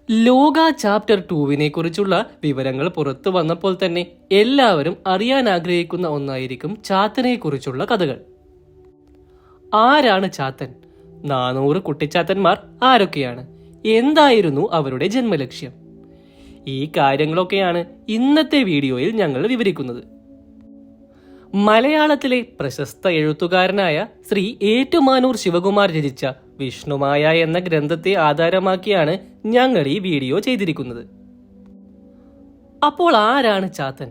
ലോക ചാപ്റ്റർ 2 കുറിച്ചുള്ള വിവരങ്ങൾ പുറത്തു വന്നപ്പോൾ തന്നെ എല്ലാവരും അറിയാൻ ആഗ്രഹിക്കുന്ന ഒന്നായിരിക്കും ചാത്തനെ കുറിച്ചുള്ള കഥകൾ. ആരാണ് ചാത്തൻ? 400 കുട്ടിച്ചാത്തന്മാർ ആരൊക്കെയാണ്? എന്തായിരുന്നു അവരുടെ ജന്മലക്ഷ്യം? ഈ കാര്യങ്ങളൊക്കെയാണ് ഇന്നത്തെ വീഡിയോയിൽ ഞങ്ങൾ വിവരിക്കുന്നത്. മലയാളത്തിലെ പ്രശസ്ത എഴുത്തുകാരനായ ശ്രീ ഏറ്റുമാനൂർ ശിവകുമാർ രചിച്ച വിഷ്ണുമായ എന്ന ഗ്രന്ഥത്തെ ആധാരമാക്കിയാണ് ഞങ്ങൾ ഈ വീഡിയോ ചെയ്തിരിക്കുന്നത്. അപ്പോൾ ആരാണ് ചാത്തൻ?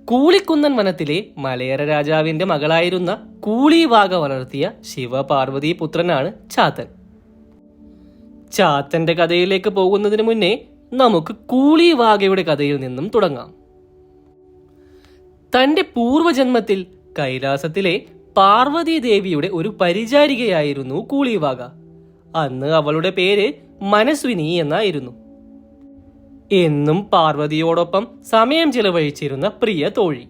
കൂളിക്കുന്നൻ വനത്തിലെ മലയര രാജാവിന്റെ മകളായിരുന്ന കൂളിവാക വളർത്തിയ ശിവപാർവതി പുത്രനാണ് ചാത്തൻ. ചാത്തന്റെ കഥയിലേക്ക് പോകുന്നതിന് മുന്നേ നമുക്ക് കൂളിവാകയുടെ കഥയിൽ നിന്നും തുടങ്ങാം. തന്റെ പൂർവജന്മത്തിൽ കൈലാസത്തിലെ പാർവതി ദേവിയുടെ ഒരു പരിചാരികയായിരുന്നു കൂളിവാക. അന്ന് അവളുടെ പേര് മനസ്വിനി എന്നായിരുന്നു. എന്നും പാർവതിയോടൊപ്പം സമയം ചിലവഴിച്ചിരുന്ന പ്രിയ തോഴി.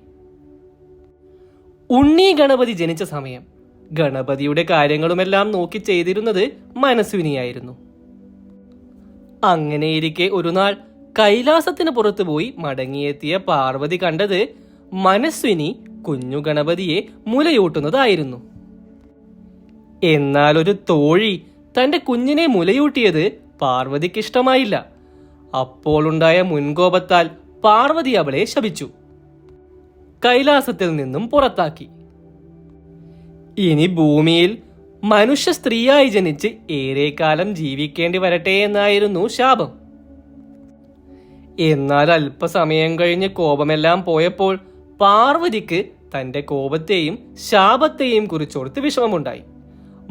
ഉണ്ണി ഗണപതി ജനിച്ച സമയം ഗണപതിയുടെ കാര്യങ്ങളുമെല്ലാം നോക്കി ചെയ്തിരുന്നത് മനസ്വിനിയായിരുന്നു. അങ്ങനെയിരിക്കെ ഒരു നാൾ കൈലാസത്തിന് പുറത്തു പോയി മടങ്ങിയെത്തിയ പാർവതി കണ്ടത് മനസ്വിനി കുഞ്ഞു ഗണപതിയെ മുലയൂട്ടുന്നതായിരുന്നു. എന്നാൽ ഒരു തോഴി തന്റെ കുഞ്ഞിനെ മുലയൂട്ടിയത് പാർവതിക്ക് ഇഷ്ടമായില്ല. അപ്പോഴുണ്ടായ മുൻകോപത്താൽ പാർവതി അവളെ ശപിച്ചു, കൈലാസത്തിൽ നിന്നും പുറത്താക്കി. ഇനി ഭൂമിയിൽ മനുഷ്യ സ്ത്രീയായി ജനിച്ച് ഏറെക്കാലം ജീവിക്കേണ്ടി വരട്ടെ എന്നായിരുന്നു ശാപം. എന്നാൽ അല്പസമയം കഴിഞ്ഞ് കോപമെല്ലാം പോയപ്പോൾ പാർവതിക്ക് തന്റെ കോപത്തെയും ശാപത്തെയും കുറിച്ചോർത്ത് വിഷമമുണ്ടായി.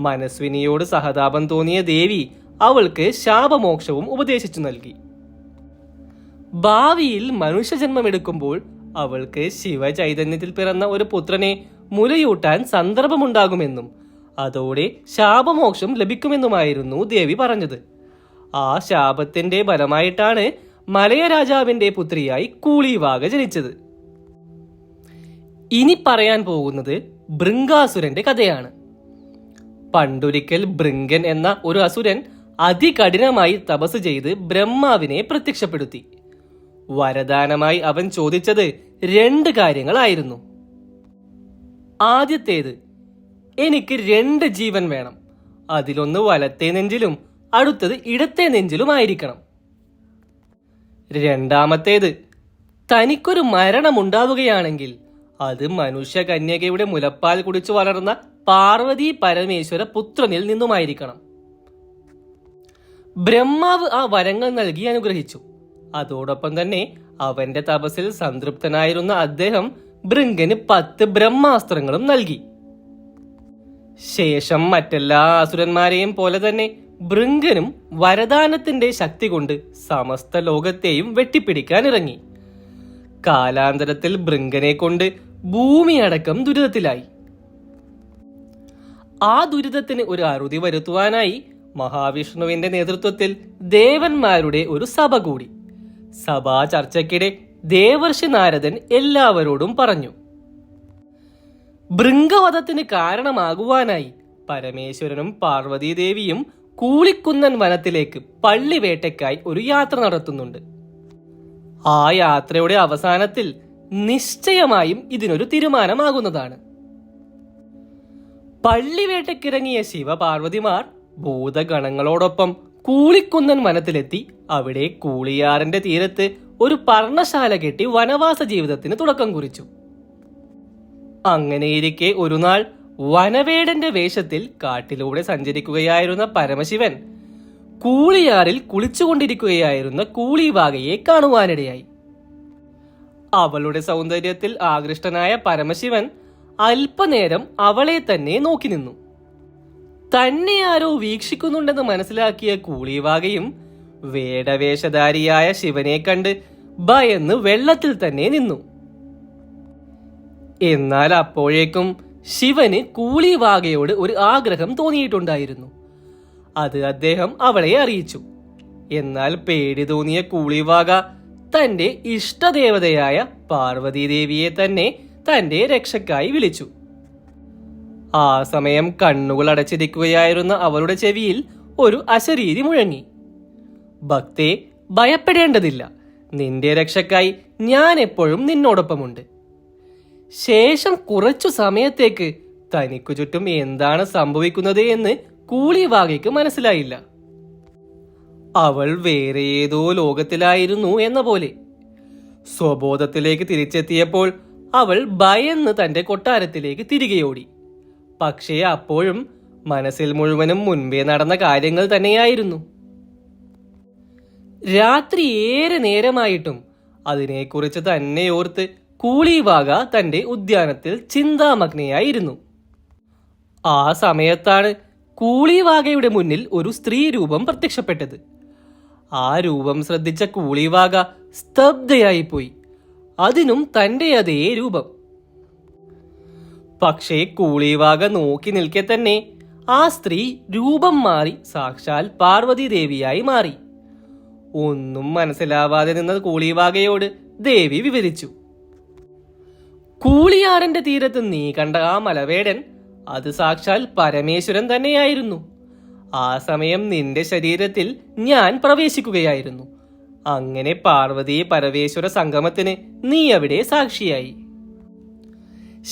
മനസ്വിനിയോട് സഹതാപം തോന്നിയ ദേവി അവൾക്ക് ശാപമോക്ഷവും ഉപദേശിച്ചു നൽകി. ഭാവിയിൽ മനുഷ്യജന്മമെടുക്കുമ്പോൾ അവൾക്ക് ശിവചൈതന്യത്തിൽ പിറന്ന ഒരു പുത്രനെ മുലയൂട്ടാൻ സന്ദർഭമുണ്ടാകുമെന്നും അതോടെ ശാപമോക്ഷം ലഭിക്കുമെന്നുമായിരുന്നു ദേവി പറഞ്ഞത്. ആ ശാപത്തിന്റെ ഫലമായിട്ടാണ് മലയരാജാവിന്റെ പുത്രിയായി കൂളിവാക ജനിച്ചത്. ഇനി പറയാൻ പോകുന്നത് ഭൃംഗാസുരന്റെ കഥയാണ്. പണ്ടൊരിക്കൽ ഭൃംഗൻ എന്ന ഒരു അസുരൻ അതികഠിനമായി തപസ് ചെയ്ത് ബ്രഹ്മാവിനെ പ്രത്യക്ഷപ്പെടുത്തി. വരദാനമായി അവൻ ചോദിച്ചത് 2 കാര്യങ്ങളായിരുന്നു. ആദ്യത്തേത്, എനിക്ക് 2 ജീവൻ വേണം. അതിലൊന്ന് വലത്തെ നെഞ്ചിലും അടുത്തത് ഇടത്തെ നെഞ്ചിലുമായിരിക്കണം. രണ്ടാമത്തേത്, തനിക്കൊരു മരണമുണ്ടാവുകയാണെങ്കിൽ അത് മനുഷ്യ കന്യകയുടെ മുലപ്പാൽ കുടിച്ചു വളർന്ന പാർവതി പരമേശ്വര പുത്രനിൽ നിന്നുമായിരിക്കണം. ബ്രഹ്മാവ് ആ വരങ്ങൾ നൽകി അനുഗ്രഹിച്ചു. അതോടൊപ്പം തന്നെ അവന്റെ തപസ്സിൽ സംതൃപ്തനായിരുന്ന അദ്ദേഹം ഭൃംഗന് 10 ബ്രഹ്മാസ്ത്രങ്ങളും നൽകി. ശേഷം മറ്റെല്ലാ അസുരന്മാരെയും പോലെ തന്നെ ഭൃംഗനും വരദാനത്തിന്റെ ശക്തി കൊണ്ട് സമസ്ത ലോകത്തെയും വെട്ടിപ്പിടിക്കാൻ ഇറങ്ങി. കാലാന്തരത്തിൽ ഭൃംഗനെ കൊണ്ട് ഭൂമിയടക്കം ദുരിതത്തിലായി. ആ ദുരിതത്തിന് ഒരു അറുതി വരുത്തുവാനായി മഹാവിഷ്ണുവിന്റെ നേതൃത്വത്തിൽ ദേവന്മാരുടെ ഒരു സഭ കൂടി. സഭാ ചർച്ചയ്ക്കിടെ ദേവർഷി നാരദൻ എല്ലാവരോടും പറഞ്ഞു, ഭൃംഗവധത്തിന് കാരണമാകുവാനായി പരമേശ്വരനും പാർവതീദേവിയും കൂളിക്കുന്നൻ വനത്തിലേക്ക് പള്ളിവേട്ടയ്ക്കായി ഒരു യാത്ര നടത്തുന്നുണ്ട്. ആ യാത്രയുടെ അവസാനത്തിൽ നിശ്ചയമായും ഇതിനൊരു തീരുമാനമാകുന്നതാണ്. പള്ളിവേട്ടക്കിറങ്ങിയ ശിവപാർവതിമാർ ഭൂതഗണങ്ങളോടൊപ്പം കൂളിക്കുന്നൻ വനത്തിലെത്തി അവിടെ കൂളിയാറിന്റെ തീരത്ത് ഒരു പർണശാല കെട്ടി വനവാസ ജീവിതത്തിന് തുടക്കം കുറിച്ചു. അങ്ങനെയിരിക്കെ ഒരു നാൾ വനവേടന്റെ വേഷത്തിൽ കാട്ടിലൂടെ സഞ്ചരിക്കുകയായിരുന്ന പരമശിവൻ കൂളിയാറിൽ കുളിച്ചുകൊണ്ടിരിക്കുകയായിരുന്ന കൂളിവാകയെ കാണുവാനിടയായി. അവളുടെ സൗന്ദര്യത്തിൽ ആകൃഷ്ടനായ പരമശിവൻ അല്പനേരം അവളെ തന്നെ നോക്കി നിന്നു. തന്നെ ആരോ വീക്ഷിക്കുന്നുണ്ടെന്ന് മനസ്സിലാക്കിയ കൂളിവാകയും വേടവേഷധാരിയായ ശിവനെ കണ്ട് ഭയന്ന് വെള്ളത്തിൽ തന്നെ നിന്നു. എന്നാൽ അപ്പോഴേക്കും ശിവന് കൂളിവാകയോട് ഒരു ആഗ്രഹം തോന്നിയിട്ടുണ്ടായിരുന്നു. അത് അദ്ദേഹം അവളെ അറിയിച്ചു. എന്നാൽ പേടി തോന്നിയ കൂളിവാക തന്റെ ഇഷ്ടദേവതയായ പാർവതീദേവിയെ തന്നെ തന്റെ രക്ഷക്കായി വിളിച്ചു. ആ സമയം കണ്ണുകൾ അടച്ചിരിക്കുകയായിരുന്ന അവളുടെ ചെവിയിൽ ഒരു അശരീരി മുഴങ്ങി. ഭക്തേ, ഭയപ്പെടേണ്ടതില്ല. നിന്റെ രക്ഷക്കായി ഞാൻ എപ്പോഴും നിന്നോടൊപ്പമുണ്ട്. ശേഷം കുറച്ചു സമയത്തേക്ക് തനിക്കു ചുറ്റും എന്താണ് സംഭവിക്കുന്നത് എന്ന് കൂളിവാകയ്ക്ക് മനസ്സിലായില്ല. അവൾ വേറെ ഏതോ ലോകത്തിലായിരുന്നു എന്ന പോലെ. സ്വബോധത്തിലേക്ക് തിരിച്ചെത്തിയപ്പോൾ അവൾ ഭയന്ന് തന്റെ കൊട്ടാരത്തിലേക്ക് തിരികെ ഓടി. പക്ഷേ അപ്പോഴും മനസ്സിൽ മുഴുവനും മുൻപേ നടന്ന കാര്യങ്ങൾ തന്നെയായിരുന്നു. രാത്രി ഏറെ നേരമായിട്ടും അതിനെക്കുറിച്ച് തന്നെ ഓർത്ത് കൂളിവാക തന്റെ ഉദ്യാനത്തിൽ ചിന്താമഗ്നയായിരുന്നു. ആ സമയത്താണ് കൂളിവാകയുടെ മുന്നിൽ ഒരു സ്ത്രീ രൂപം പ്രത്യക്ഷപ്പെട്ടത്. ആ രൂപം ശ്രദ്ധിച്ച കൂളിവാക സ്തബ്ധയായിപ്പോയി. അതിനും തന്റെ അതേ രൂപം. പക്ഷേ കൂളിവാക നോക്കി നിൽക്കെ തന്നെ ആ സ്ത്രീ രൂപം മാറി സാക്ഷാൽ പാർവതി ദേവിയായി മാറി. ഒന്നും മനസ്സിലാവാതെ നിന്ന കൂളിവാകയോട് ദേവി വിവരിച്ചു. കൂളിയാറിന്റെ തീരത്ത് നീ കണ്ട ആ മലവേടൻ അത് സാക്ഷാൽ പരമേശ്വരൻ തന്നെയായിരുന്നു. ആ സമയം നിന്റെ ശരീരത്തിൽ ഞാൻ പ്രവേശിക്കുകയായിരുന്നു. അങ്ങനെ പാർവതി പരമേശ്വര സംഗമത്തിന് നീ അവിടെ സാക്ഷിയായി.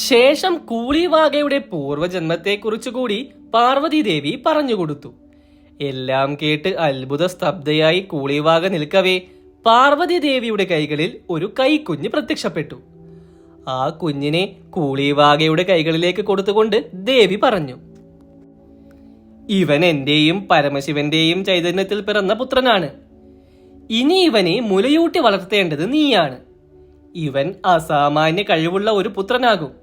ശേഷം കൂളിവാകയുടെ പൂർവ്വജന്മത്തെക്കുറിച്ച് കൂടി പാർവതി ദേവി പറഞ്ഞുകൊടുത്തു. എല്ലാം കേട്ട് അത്ഭുത സ്തബ്ധയായി കൂളിവാക നിൽക്കവേ പാർവതി ദേവിയുടെ കൈകളിൽ ഒരു കൈക്കുഞ്ഞ് പ്രത്യക്ഷപ്പെട്ടു. ആ കുഞ്ഞിനെ കൂളിവാകയുടെ കൈകളിലേക്ക് കൊടുത്തുകൊണ്ട് ദേവി പറഞ്ഞു, ഇവൻ എന്റെയും പരമശിവന്റെയും ചൈതന്യത്തിൽ പിറന്ന പുത്രനാണ്. ഇനി ഇവനെ മുലയൂട്ടി വളർത്തേണ്ടത് നീയാണ്. ഇവൻ അസാമാന്യ കഴിവുള്ള ഒരു പുത്രനാകും.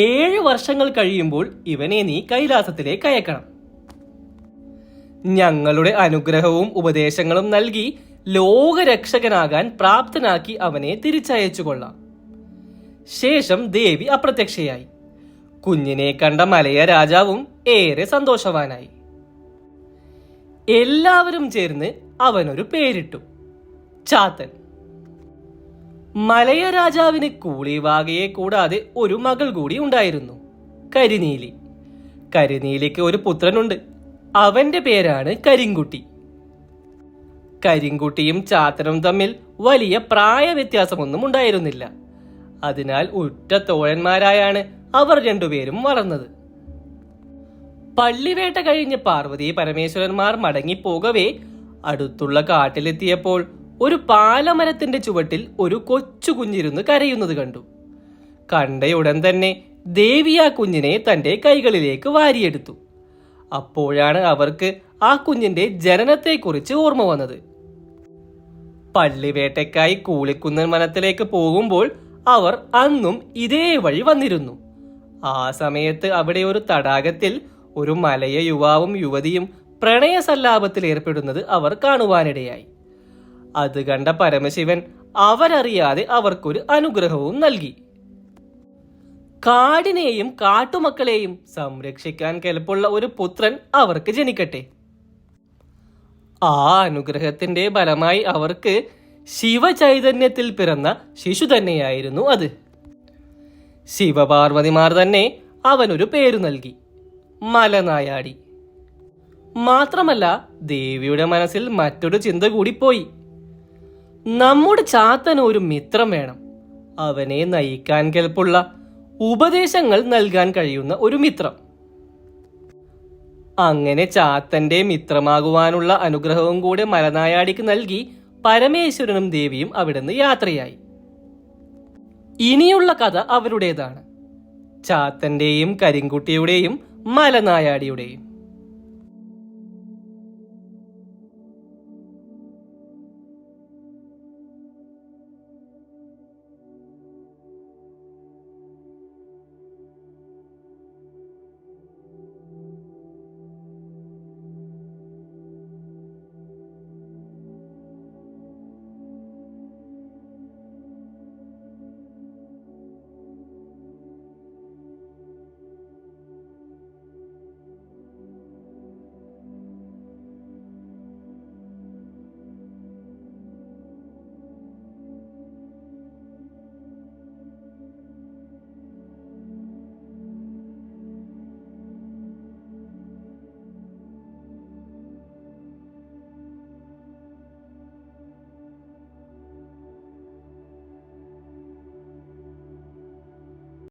7 വർഷങ്ങൾ കഴിയുമ്പോൾ ഇവനെ നീ കൈലാസത്തിലേക്ക് അയക്കണം. ഞങ്ങളുടെ അനുഗ്രഹവും ഉപദേശങ്ങളും നൽകി ലോകരക്ഷകനാകാൻ പ്രാപ്തനാക്കി അവനെ തിരിച്ചയച്ചു കൊള്ളാം. ശേഷം ദേവി അപ്രത്യക്ഷയായി. കുഞ്ഞിനെ കണ്ട മലയ രാജാവും ഏറെ സന്തോഷവാനായി. എല്ലാവരും ചേർന്ന് അവനൊരു പേരിട്ടു, ചാത്തൻ. മലയ രാജാവിന് കൂളിവാകയെ കൂടാതെ ഒരു മകൾ കൂടി ഉണ്ടായിരുന്നു, കരിനീലി. കരിനീലിക്ക് ഒരു പുത്രനുണ്ട്. അവന്റെ പേരാണ് കരിങ്കുട്ടി. കരിങ്കുട്ടിയും ചാത്തനും തമ്മിൽ വലിയ പ്രായ വ്യത്യാസമൊന്നും ഉണ്ടായിരുന്നില്ല. അതിനാൽ ഉറ്റ തോഴന്മാരായാണ് അവർ രണ്ടുപേരും വളർന്നത്. പള്ളിവേട്ട കഴിഞ്ഞ് പാർവതി പരമേശ്വരന്മാർ മടങ്ങിപ്പോകവേ അടുത്തുള്ള കാട്ടിലെത്തിയപ്പോൾ ഒരു പാലമരത്തിന്റെ ചുവട്ടിൽ ഒരു കൊച്ചു കുഞ്ഞിരുന്ന് കരയുന്നത് കണ്ടു. കണ്ടയുടൻ തന്നെ ദേവി ആ കുഞ്ഞിനെ തന്റെ കൈകളിലേക്ക് വാരിയെടുത്തു. അപ്പോഴാണ് അവർക്ക് ആ കുഞ്ഞിന്റെ ജനനത്തെക്കുറിച്ച് ഓർമ്മ വന്നത്. പള്ളിവേട്ടയ്ക്കായി കൂളിക്കുന്നൻ വനത്തിലേക്ക് പോകുമ്പോൾ അവർ അന്നും ഇതേ വഴി വന്നിരുന്നു. ആ സമയത്ത് അവിടെ ഒരു തടാകത്തിൽ ഒരു മലയ യുവാവും യുവതിയും പ്രണയസല്ലാപത്തിൽ ഏർപ്പെടുന്നത് അവർ കാണുവാനിടയായി. അത് കണ്ട പരമശിവൻ അവരറിയാതെ അവർക്കൊരു അനുഗ്രഹവും നൽകി. കാടിനെയും കാട്ടുമക്കളെയും സംരക്ഷിക്കാൻ കെൽപ്പുള്ള ഒരു പുത്രൻ അവർക്ക് ജനിക്കട്ടെ. ആ അനുഗ്രഹത്തിന്റെ ഫലമായി അവർക്ക് ശിവചൈതന്യത്തിൽ പിറന്ന ശിശു തന്നെയായിരുന്നു അത്. ശിവപാർവതിമാർ തന്നെ അവനൊരു പേരു നൽകി, മലനായാടി. മാത്രമല്ല ദേവിയുടെ മനസ്സിൽ മറ്റൊരു ചിന്ത കൂടി പോയി. നമ്മുടെ ചാത്തന് ഒരു മിത്രം വേണം. അവനെ നയിക്കാൻ കെൽപ്പുള്ള ഉപദേശങ്ങൾ നൽകാൻ കഴിയുന്ന ഒരു മിത്രം. അങ്ങനെ ചാത്തന്റെ മിത്രമാകുവാനുള്ള അനുഗ്രഹവും കൂടെ മലനായാടിക്ക് നൽകി പരമേശ്വരനും ദേവിയും അവിടുന്ന് യാത്രയായി. ഇനിയുള്ള കഥ അവരുടേതാണ്, ചാത്തന്റെയും കരിങ്കുട്ടിയുടെയും മലനായാടിയുടെയും.